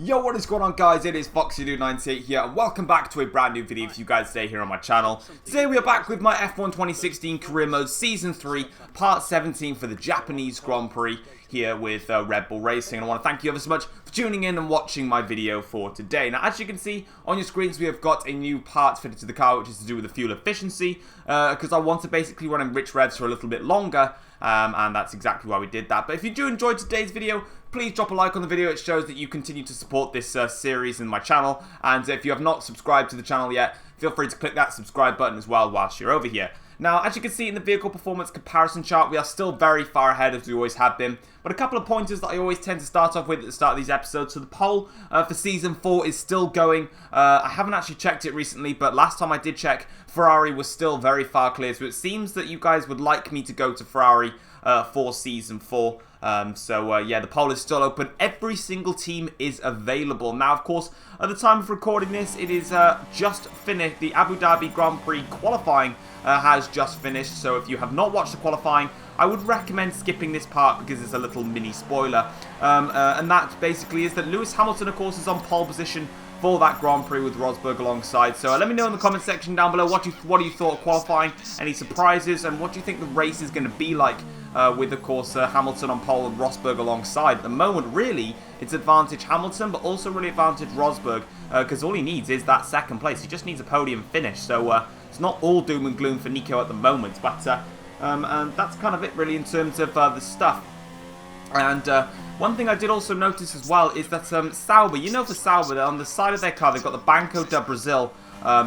Yo, what is going on, guys? It is FoxyDude98 here, and welcome back to a brand new video for you guys today here on my channel. Today we are back with my F1 2016 Career Mode Season 3, Part 17 for the Japanese Grand Prix here with Red Bull Racing. And I want to thank you ever so much for tuning in and watching my video for today. Now, as you can see on your screens, we have got a new part fitted to the car, which is to do with the fuel efficiency, because I want to basically run in rich revs for a little bit longer. And that's exactly why we did that. But if you do enjoy today's video, please drop a like on the video. It shows that you continue to support this series in my channel. And if you have not subscribed to the channel yet, feel free to click that subscribe button as well whilst you're over here. Now, as you can see in the vehicle performance comparison chart, we are still very far ahead as we always have been. But a couple of pointers that I always tend to start off with at the start of these episodes. So the poll for Season 4 is still going. I haven't actually checked it recently, but last time I did check, Ferrari was still very far clear. So it seems that you guys would like me to go to Ferrari for Season 4. Yeah, the poll is still open. Every single team is available. Now, of course, at the time of recording this, it is just finished. The Abu Dhabi Grand Prix qualifying has just finished. So if you have not watched the qualifying, I would recommend skipping this part because it's a little mini spoiler. And that basically is that Lewis Hamilton, of course, is on pole position for that Grand Prix with Rosberg alongside. So let me know in the comment section down below what you thought of qualifying, any surprises, and what do you think the race is going to be like with, of course, Hamilton on pole and Rosberg alongside. At the moment, really, it's advantage Hamilton, but also really advantage Rosberg, because all he needs is that second place. He just needs a podium finish. So it's not all doom and gloom for Nico at the moment, but and that's kind of it really in terms of the stuff. And one thing I did also notice as well is that Sauber, you know, for Sauber, on the side of their car, they've got the Banco do Brasil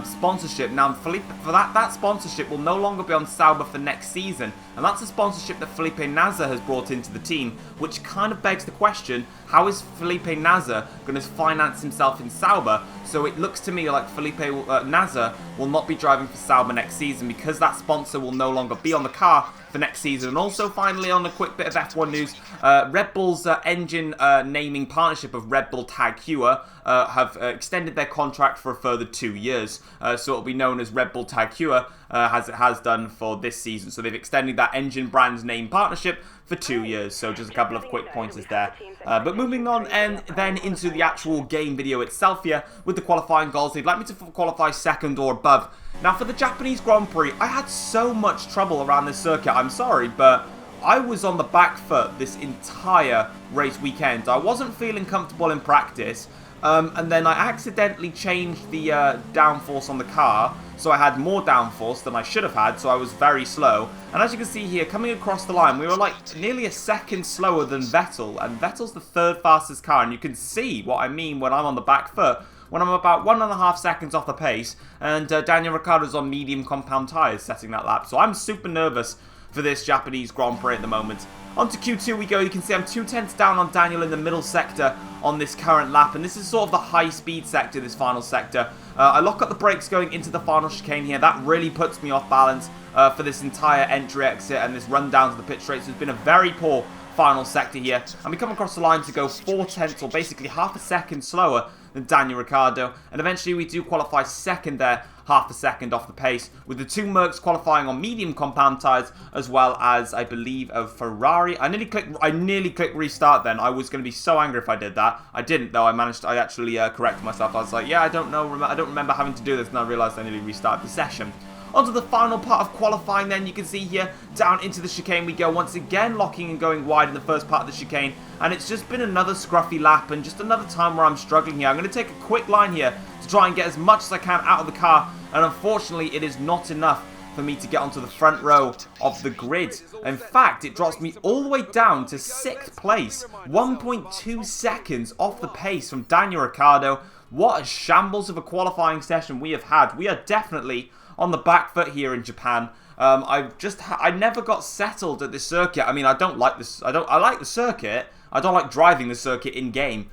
sponsorship. Now, for that sponsorship will no longer be on Sauber for next season, and that's a sponsorship that Felipe Nasr has brought into the team, which kind of begs the question, how is Felipe Nasr going to finance himself in Sauber? So it looks to me like Felipe Nasr will not be driving for Sauber next season because that sponsor will no longer be on the car for next season. And also, finally, on a quick bit of F1 news, Red Bull's engine naming partnership of Red Bull Tag Heuer have extended their contract for a further 2 years. So it'll be known as Red Bull Tag Heuer, as it has done for this season. So they've extended that engine brand's name partnership for 2 years. So just a couple of quick pointers there. But moving on and then into the actual game video itself here with the qualifying goals. They'd like me to qualify second or above. Now, for the Japanese Grand Prix, I had so much trouble around this circuit. I'm sorry, but I was on the back foot this entire race weekend. I wasn't feeling comfortable in practice. And then I accidentally changed the downforce on the car, so I had more downforce than I should have had, so I was very slow. And as you can see here, coming across the line, we were like nearly a second slower than Vettel, and Vettel's the third fastest car, and you can see what I mean when I'm on the back foot, when I'm about 1.5 seconds off the pace, and Daniel Ricciardo's on medium compound tyres setting that lap. So I'm super nervous for this Japanese Grand Prix at the moment. On to Q2 we go. You can see I'm 2/10 down on Daniel in the middle sector on this current lap, and this is sort of the high-speed sector, this final sector. I lock up the brakes going into the final chicane here. That really puts me off balance for this entire entry-exit and this run down to the pit straight. So it's been a very poor final sector here, and we come across the line to go 4/10, or basically half a second slower than Daniel Ricciardo, and eventually we do qualify second there, half a second off the pace, with the two Mercs qualifying on medium compound tyres, as well as, I believe, a Ferrari. I nearly clicked restart then. I was going to be so angry if I did that. I didn't, though. I actually corrected myself. I was like, yeah, I don't remember having to do this, and I realised I nearly restarted the session. Onto the final part of qualifying then, you can see here, down into the chicane we go, once again locking and going wide in the first part of the chicane, and it's just been another scruffy lap, and just another time where I'm struggling here. I'm going to take a quick line here to try and get as much as I can out of the car, and unfortunately it is not enough for me to get onto the front row of the grid. In fact, it drops me all the way down to 6th place, 1.2 seconds off the pace from Daniel Ricciardo. What a shambles of a qualifying session we have had. We are definitely on the back foot here in Japan. I never got settled at this circuit. I mean, I don't like this. I like the circuit. I don't like driving the circuit in game.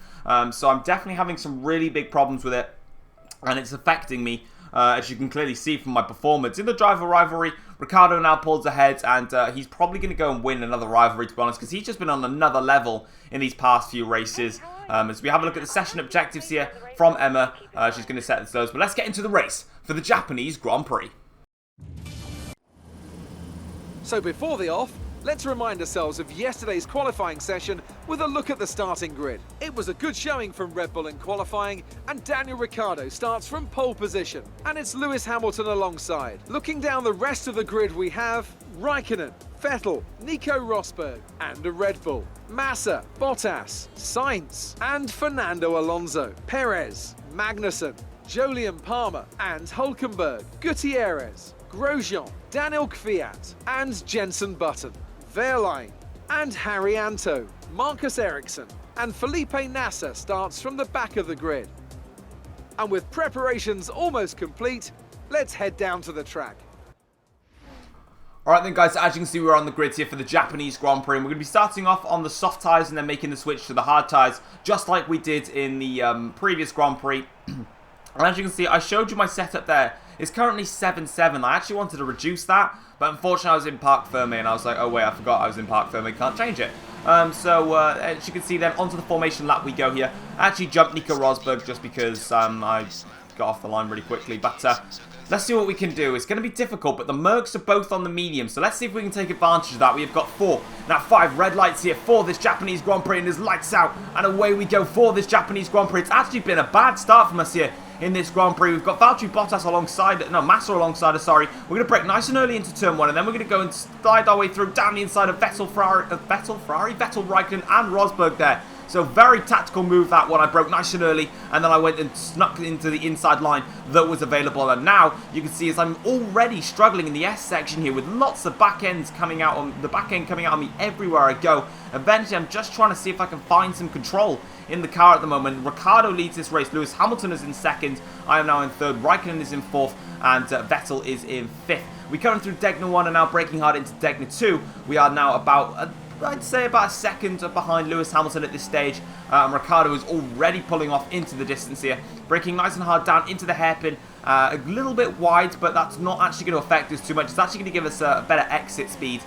So I'm definitely having some really big problems with it, and it's affecting me, as you can clearly see from my performance in the driver rivalry. Ricciardo now pulls ahead, and he's probably going to go and win another rivalry, to be honest, because he's just been on another level in these past few races. As we have a look at the session objectives here from Emma, she's going to set those. But let's get into the race for the Japanese Grand Prix. So before the off, Let's remind ourselves of yesterday's qualifying session with a look at the starting grid. It was a good showing from Red Bull in qualifying, and Daniel Ricciardo starts from pole position. And it's Lewis Hamilton alongside. Looking down the rest of the grid, we have Raikkonen, Vettel, Nico Rosberg, and a Red Bull, Massa, Bottas, Sainz, and Fernando Alonso, Perez, Magnussen, Jolyon Palmer, and Hülkenberg, Gutierrez, Grosjean, Daniel Kvyat, and Jenson Button, Wehrlein, and Harry Anto, Marcus Ericsson, and Felipe Nasser starts from the back of the grid. And with preparations almost complete, let's head down to the track. Alright then guys, as you can see we're on the grid here for the Japanese Grand Prix, and we're going to be starting off on the soft tyres and then making the switch to the hard tyres, just like we did in the previous Grand Prix. And as you can see, I showed you my setup there. It's currently 7-7. I actually wanted to reduce that, but unfortunately I was in Parc Ferme and I was like, oh wait, I forgot I was in Parc Ferme, can't change it. As you can see then, onto the formation lap we go here. I actually jumped Nico Rosberg just because I got off the line really quickly, but let's see what we can do. It's going to be difficult, but the Mercs are both on the medium, so let's see if we can take advantage of that. We've got 5 red lights here for this Japanese Grand Prix, and there's lights out, and away we go for this Japanese Grand Prix. It's actually been a bad start from us here in this Grand Prix. We've got Valtteri Bottas Massa alongside us, sorry. We're going to brake nice and early into turn 1, and then we're going to go and slide our way through down the inside of Vettel, Raikkonen, and Rosberg there. So very tactical move that one. I broke nice and early, and then I went and snuck into the inside line that was available. And now you can see as I'm already struggling in the S section here with lots of back ends coming out on the back end coming out on me everywhere I go. Eventually, I'm just trying to see if I can find some control in the car at the moment. Ricciardo leads this race. Lewis Hamilton is in second. I am now in third. Raikkonen is in fourth, and Vettel is in fifth. We're coming through Degner 1 and now braking hard into Degner 2. We are now about I'd say about a second behind Lewis Hamilton at this stage. Ricciardo is already pulling off into the distance here. Braking nice and hard down into the hairpin. A little bit wide, but that's not actually going to affect us too much. It's actually going to give us a better exit speed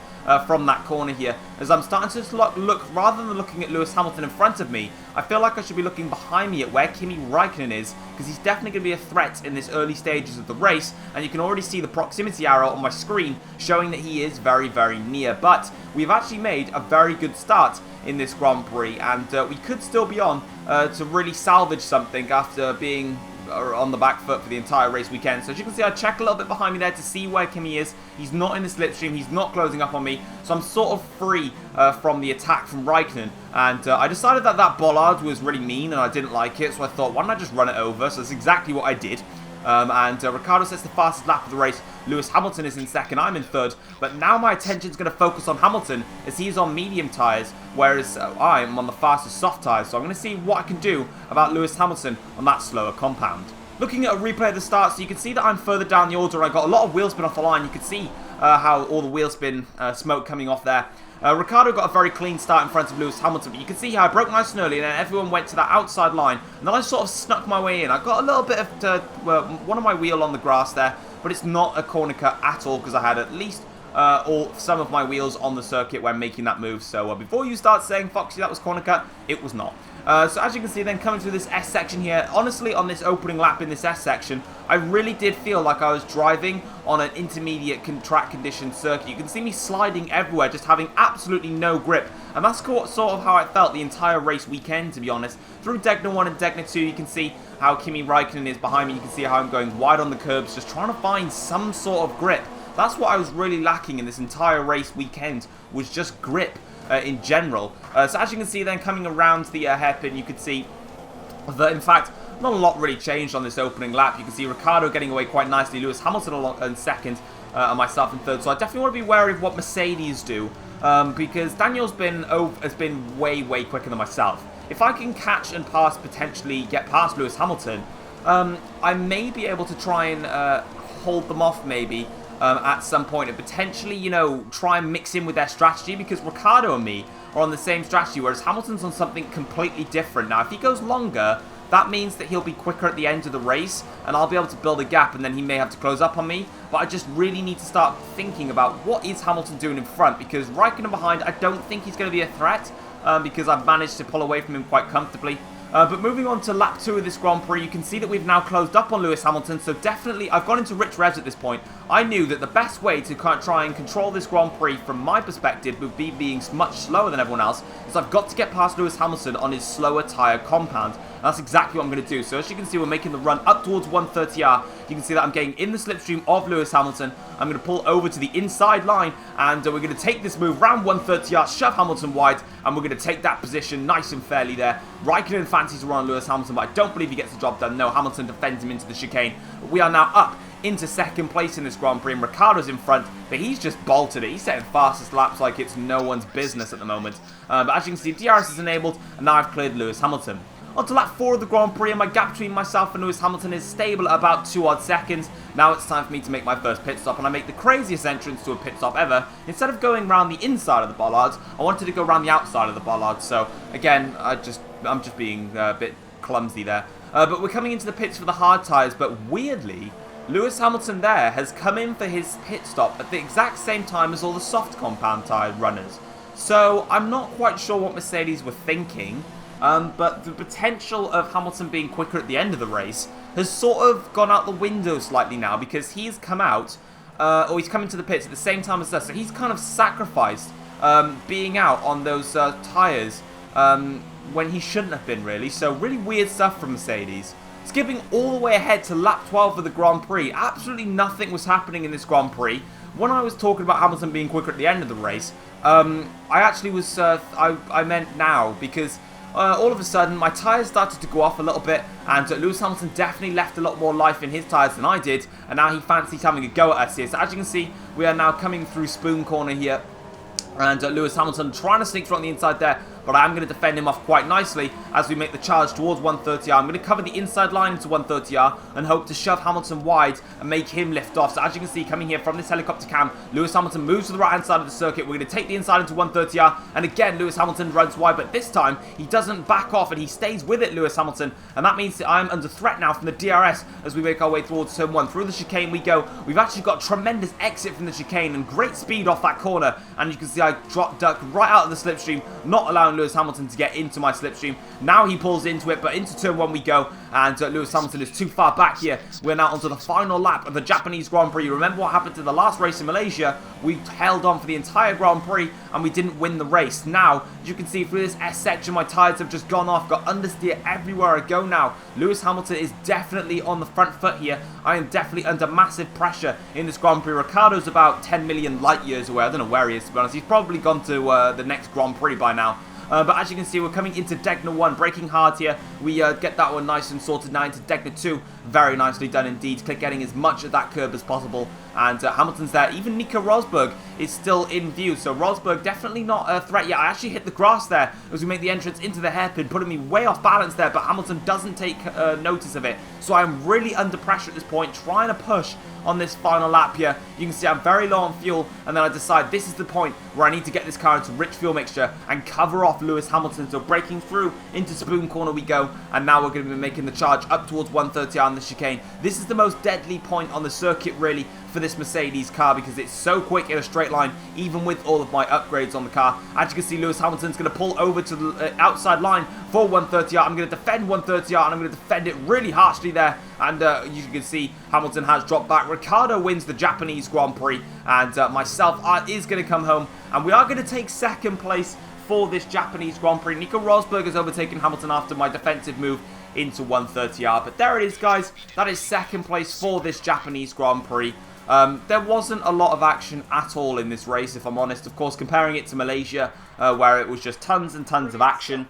from that corner here. As I'm starting to look, rather than looking at Lewis Hamilton in front of me, I feel like I should be looking behind me at where Kimi Raikkonen is, because he's definitely going to be a threat in this early stages of the race, and you can already see the proximity arrow on my screen showing that he is very, very near. But we've actually made a very good start in this Grand Prix, and we could still be on to really salvage something after being on the back foot for the entire race weekend. So as you can see, I check a little bit behind me there to see where Kimi is. He's not in the slipstream, he's not closing up on me, so I'm sort of free from the attack from Raikkonen. And I decided that that bollard was really mean and I didn't like it, so I thought, why don't I just run it over? So that's exactly what I did. Ricciardo sets the fastest lap of the race. Lewis Hamilton is in second, I'm in third, but now my attention is going to focus on Hamilton as he's on medium tyres, whereas I'm on the fastest soft tyres. So I'm going to see what I can do about Lewis Hamilton on that slower compound. Looking at a replay of the start, so you can see that I'm further down the order. I got a lot of wheel spin off the line. You can see how all the wheel spin smoke coming off there. Ricciardo got a very clean start in front of Lewis Hamilton, but you can see how I broke nice and early, and then everyone went to that outside line, and then I sort of snuck my way in. I got a little bit of one of my wheel on the grass there, but it's not a corner cut at all because I had at least some of my wheels on the circuit when making that move. So before you start saying, Foxy, that was corner cut, it was not. So as you can see then, coming through this S section here, honestly on this opening lap in this S section, I really did feel like I was driving on an intermediate track condition circuit. You can see me sliding everywhere, just having absolutely no grip. And that's sort of how I felt the entire race weekend, to be honest. Through Degner 1 and Degner 2, you can see how Kimi Raikkonen is behind me. You can see how I'm going wide on the curbs, just trying to find some sort of grip. That's what I was really lacking in this entire race weekend, was just grip in general. So as you can see then, coming around the hairpin, you can see that in fact not a lot really changed on this opening lap. You can see Ricciardo getting away quite nicely, Lewis Hamilton in second, and myself in third. So I definitely want to be wary of what Mercedes do, because Daniel's has been way quicker than myself. If I can catch and potentially get past Lewis Hamilton, I may be able to try and hold them off maybe at some point, and potentially, you know, try and mix in with their strategy, because Ricciardo and me are on the same strategy, whereas Hamilton's on something completely different. Now, if he goes longer, that means that he'll be quicker at the end of the race, and I'll be able to build a gap, and then he may have to close up on me. But I just really need to start thinking about what is Hamilton doing in front, because Raikkonen behind, I don't think he's going to be a threat, because I've managed to pull away from him quite comfortably. But moving on to lap 2 of this Grand Prix, you can see that we've now closed up on Lewis Hamilton, so definitely I've gone into rich revs at this point. I knew that the best way to try and control this Grand Prix from my perspective would be being much slower than everyone else, is I've got to get past Lewis Hamilton on his slower tyre compound. And that's exactly what I'm going to do. So as you can see, we're making the run up towards 130R. You can see that I'm getting in the slipstream of Lewis Hamilton. I'm going to pull over to the inside line, and we're going to take this move round 130R, shove Hamilton wide, and we're going to take that position nice and fairly there. Raikkonen fancies to run on Lewis Hamilton, but I don't believe he gets the job done. No, Hamilton defends him into the chicane. We are now up into second place in this Grand Prix, and Ricciardo's in front, but he's just bolted it. He's setting fastest laps like it's no one's business at the moment. But as you can see, DRS is enabled, and now I've cleared Lewis Hamilton. On to lap 4 of the Grand Prix, and my gap between myself and Lewis Hamilton is stable at about 2 odd seconds. Now it's time for me to make my first pit stop, and I make the craziest entrance to a pit stop ever. Instead of going around the inside of the bollards, I wanted to go around the outside of the bollards. So again, I'm just being a bit clumsy there. But we're coming into the pits for the hard tyres, but weirdly, Lewis Hamilton there has come in for his pit stop at the exact same time as all the soft compound tyre runners. So I'm not quite sure what Mercedes were thinking. But the potential of Hamilton being quicker at the end of the race has sort of gone out the window slightly now, because he's come out, or he's come into the pits at the same time as us, so he's kind of sacrificed being out on those tyres when he shouldn't have been, really. So really weird stuff from Mercedes. Skipping all the way ahead to lap 12 of the Grand Prix, absolutely nothing was happening in this Grand Prix. When I was talking about Hamilton being quicker at the end of the race, I actually was, I meant now, because all of a sudden, my tyres started to go off a little bit, and Lewis Hamilton definitely left a lot more life in his tyres than I did, and now he fancies having a go at us here. So as you can see, we are now coming through Spoon Corner here, and Lewis Hamilton trying to sneak through on the inside there, but I am going to defend him off quite nicely as we make the charge towards 130R. I'm going to cover the inside line into 130R and hope to shove Hamilton wide and make him lift off. So as you can see, coming here from this helicopter cam, Lewis Hamilton moves to the right-hand side of the circuit. We're going to take the inside into 130R, and again, Lewis Hamilton runs wide, but this time, he doesn't back off, and he stays with it, Lewis Hamilton, and that means that I'm under threat now from the DRS as we make our way towards turn 1. Through the chicane we go. We've actually got tremendous exit from the chicane and great speed off that corner, and you can see I duck right out of the slipstream, not allowing Lewis Hamilton to get into my slipstream. Now he pulls into it, but into turn 1 we go, and Lewis Hamilton is too far back here. We're now onto the final lap of the Japanese Grand Prix. Remember what happened to the last race in Malaysia? We held on for the entire Grand Prix, and we didn't win the race. Now, as you can see through this S section, my tyres have just gone off, got understeer everywhere I go now. Lewis Hamilton is definitely on the front foot here. I am definitely under massive pressure in this Grand Prix. Ricciardo's about 10 million light years away. I don't know where he is, to be honest. He's probably gone to the next Grand Prix by now. But as you can see, we're coming into Degner 1, braking hard here. We get that one nice and sorted now into Degner 2. Very nicely done indeed, getting as much of that curb as possible. And Hamilton's there. Even Nico Rosberg is still in view. So Rosberg definitely not a threat yet. I actually hit the grass there as we make the entrance into the hairpin, putting me way off balance there. But Hamilton doesn't take notice of it. So I'm really under pressure at this point, trying to push on this final lap here. You can see I'm very low on fuel, and then I decide this is the point where I need to get this car into rich fuel mixture and cover off Lewis Hamilton. So breaking through into Spoon Corner we go, and now we're going to be making the charge up towards 130R on the chicane. This is the most deadly point on the circuit really for this Mercedes car, because it's so quick in a straight line, even with all of my upgrades on the car. As you can see, Lewis Hamilton's going to pull over to the outside line for 130R. I'm going to defend 130R, and I'm going to defend it really harshly there. And you can see Hamilton has dropped back. Ricciardo wins the Japanese Grand Prix, and myself is going to come home, and we are going to take second place for this Japanese Grand Prix. Nico Rosberg has overtaken Hamilton after my defensive move into 130R. But there it is, guys. That is second place for this Japanese Grand Prix. There wasn't a lot of action at all in this race, if I'm honest. Of course, comparing it to Malaysia, where it was just tons and tons of action.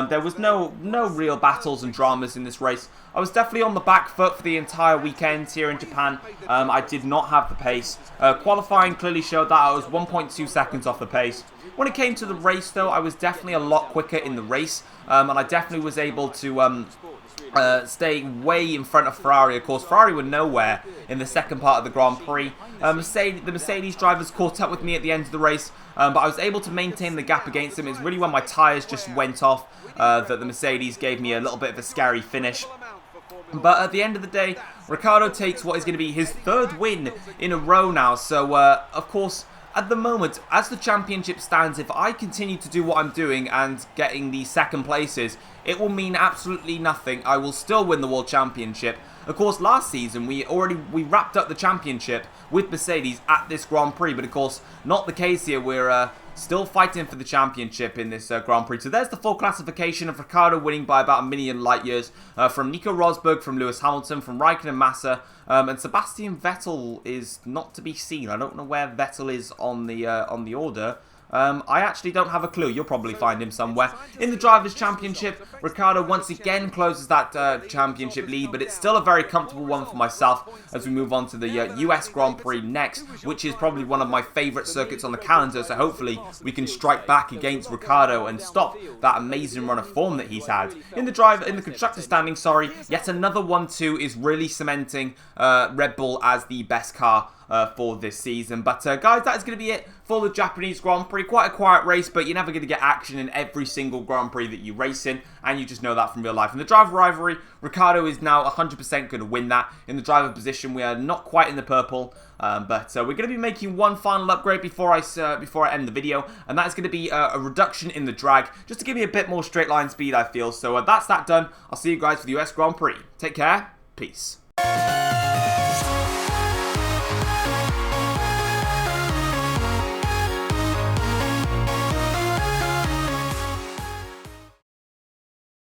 There was no real battles and dramas in this race. I was definitely on the back foot for the entire weekend here in Japan. I did not have the pace. Qualifying clearly showed that I was 1.2 seconds off the pace. When it came to the race, though, I was definitely a lot quicker in the race, and I definitely was able to stay way in front of Ferrari. Of course, Ferrari were nowhere in the second part of the Grand Prix. The Mercedes drivers caught up with me at the end of the race, but I was able to maintain the gap against them. It's really when my tyres just went off that the Mercedes gave me a little bit of a scary finish. But at the end of the day, Ricciardo takes what is going to be his third win in a row now. So, of course, at the moment, as the championship stands, if I continue to do what I'm doing and getting the second places, it will mean absolutely nothing. I will still win the World Championship. Of course, last season, we wrapped up the championship with Mercedes at this Grand Prix, but of course, not the case here. We're still fighting for the championship in this Grand Prix. So there's the full classification of Ricciardo winning by about 1 million light years from Nico Rosberg, from Lewis Hamilton, from Raikkonen, Massa, and Sebastian Vettel is not to be seen. I don't know where Vettel is on the order. I actually don't have a clue. You'll probably find him somewhere. In the Drivers' Championship, Ricciardo once again closes that championship lead, but it's still a very comfortable one for myself as we move on to the US Grand Prix next, which is probably one of my favourite circuits on the calendar, so hopefully we can strike back against Ricciardo and stop that amazing run of form that he's had. In the constructor standing, yet another 1-2 is really cementing Red Bull as the best car for this season. But guys, that is going to be it for the Japanese Grand Prix. Quite a quiet race, but you're never going to get action in every single Grand Prix that you race in, and you just know that from real life. In the driver rivalry, Ricciardo is now 100% going to win that. In the driver position, we are not quite in the purple, but we're going to be making one final upgrade before I end the video, and that is going to be a reduction in the drag, just to give me a bit more straight line speed, I feel. So that's that done. I'll see you guys for the US Grand Prix. Take care. Peace.